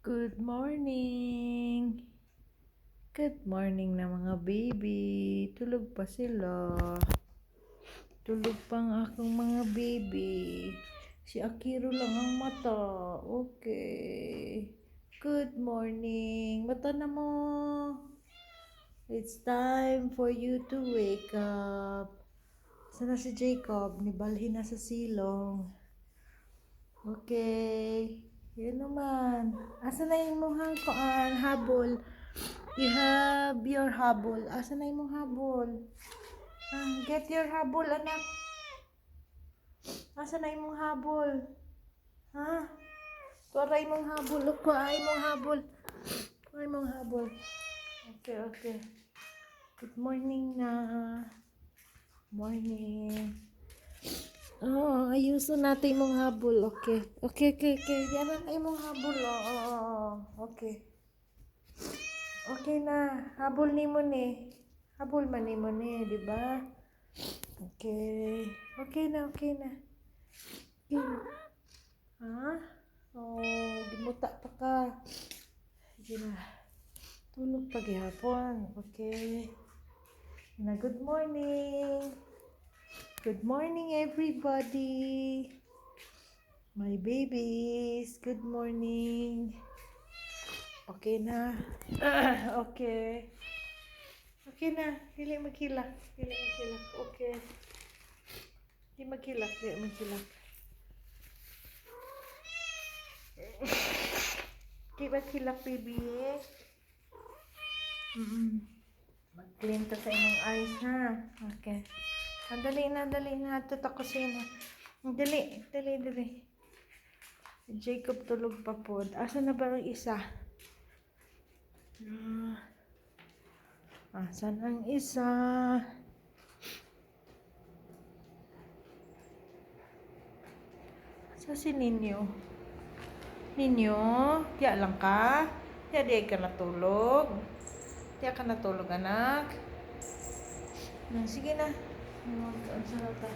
Good morning! Good morning na mga baby. Tulog pa sila. Tulog pa ang aking mga baby. Si Akiro lang ang mata. Okay. Good morning. Mata na mo. It's time for you to wake up. Sana si Jacob? Nibalhin na sa silong. Okay. Yan naman. Asa na yung mong habol? You have your habol. Asa na yung mong habol? Get your habol, anak. Asa na yung mong habol? Ha? Tuwaray mong habol. Kuhay mong habol. Kuhay mong habol. Okay. Good morning na. Morning. Oh, ayusin natin mong habol. Okay. Yan na mong habol. Okay. Okay na. Habol ni mo ni. Habol man ni mo ni, di ba? Okay. Okay na. Okay. Ha? Oh, gimuta pa ka. Sige na. Tulog pa gihapon. Okay. Na, good morning. Good morning, everybody. My babies, good morning. Okay na. Okay. Okay na. Dili magkilak. Okay. Di magkilak. Di magkilak, baby. Mag-clean to sa imong eyes, ha? Okay. Dali na. Tutakusin na. Dali. Jacob tulog pa po. Asa na ba ang isa? Asan ang isa? Asa si Ninyo? Ninyo? Tiya lang ka? Tiya di ka natulog? Tiya ka natulog, anak? Sige na. Saan na ta?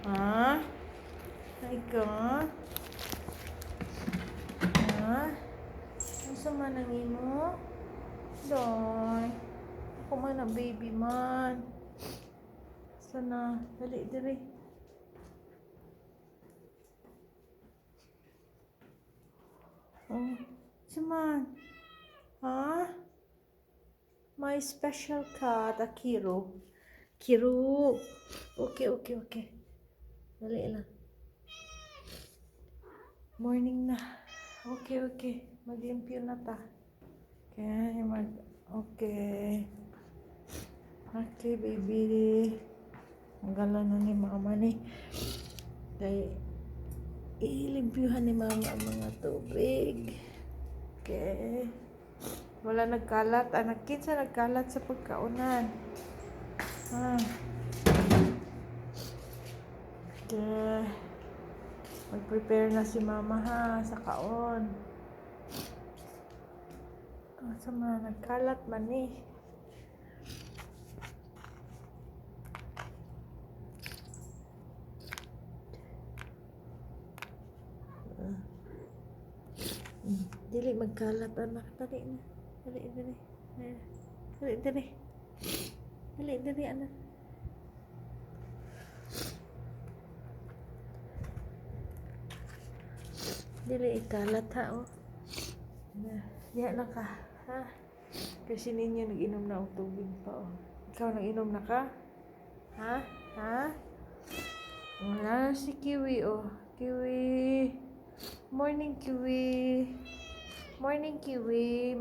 Ha? Ay ka? Ha? Ang sama ng imo? Doy. Ako man ang baby man. Sana. Dali. Oh. Saman. Ha? My special cat, Akiro. Kiro. Okay. Dali lang. Morning na. Okay. Mag-limpyo na ta. Okay. Okay, baby. Ang gala na ni mama ni. Dahil ilimpyuhan ni mama ang mga tubig. Okay. Wala nagkalat. Anak, kinsa nagkalat sa pagkaunan. Okay. Mag-prepare na si mama, ha, sa kaon. Sama, nagkalat man eh. Dili magkalat, anak. Dali na. Dali, anak. Dili ikalat, ha, oh. Diyan na ka, ha? Kasi ninyo nag-inom na ang tubig pa, oh. Ikaw nag-inom na ka? Ha? Wala si Kiwi, oh. Kiwi. Morning, Kiwi. Morning.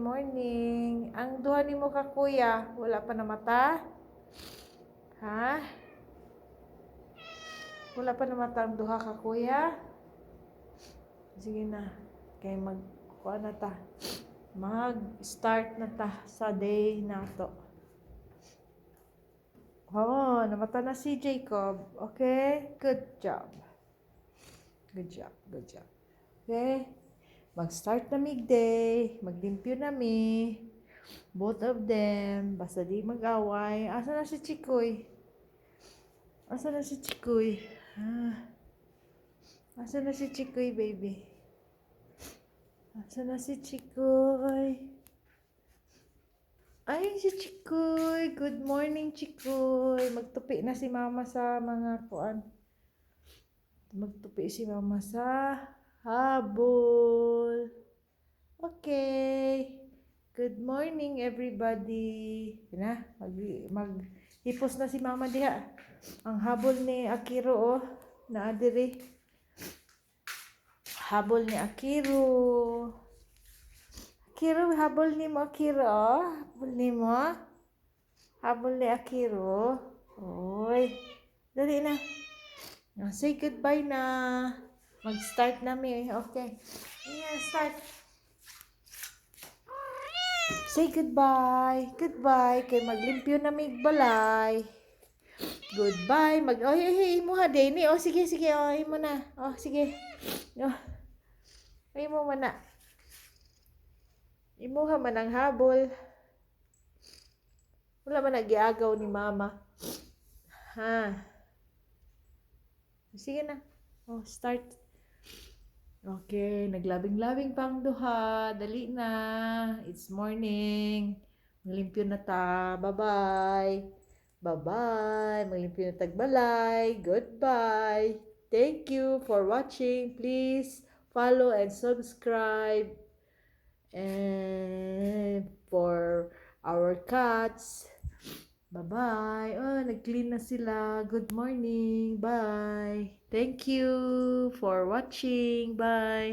Ang duha ni mo ka, kuya, wala pa na mata? Ha? Wala pa na mata ang duha ka, kuya? Sige na. Kaya magkuha na ta. Mag-start na ta sa day na to. Oh, namata na si Jacob. Okay? Good job. Okay? Mag-start na mig-day. Maglimpyo na mi. Both of them. Basta di mag-away. Asa na si Chikoy? Asa na si Chikoy? Ah, asa na si Chikoy, baby? Asa na si Chikoy? Ay, si Chikoy. Good morning, Chikoy. Magtupi na si mama sa mga kuan. Magtupi si mama sa habol. Okay. Good morning, everybody. Yan na, maghipos na si mama diha. Ang habol ni Akiro, oh. Naa diri. Habol ni Akiro. Akiro, habol ni mo, Akiro, oh. Habol ni mo. Habol ni Akiro. Oy. Dali na. Say goodbye na. Mag-start na mi. Okay. Yeah, start. Say goodbye. Goodbye. Kay maglimpyo na mig balay. Goodbye. Imo ha, Dani. Oh, sige. Oh, imo na. Oh, sige. Oh. Imo man na. Imo ha man ang habol. Wala man nagiagaw ni mama. Ha. Sige na. Oh, start. Okay, naglabing-labing pang duha. Dali na. It's morning. Maglimpyo na ta. Bye-bye. Bye-bye. Maglimpyo na tagbalay. Goodbye. Thank you for watching. Please follow and subscribe. And for our cats. Bye-bye. Oh, nag-clean na sila. Good morning. Bye. Thank you for watching. Bye.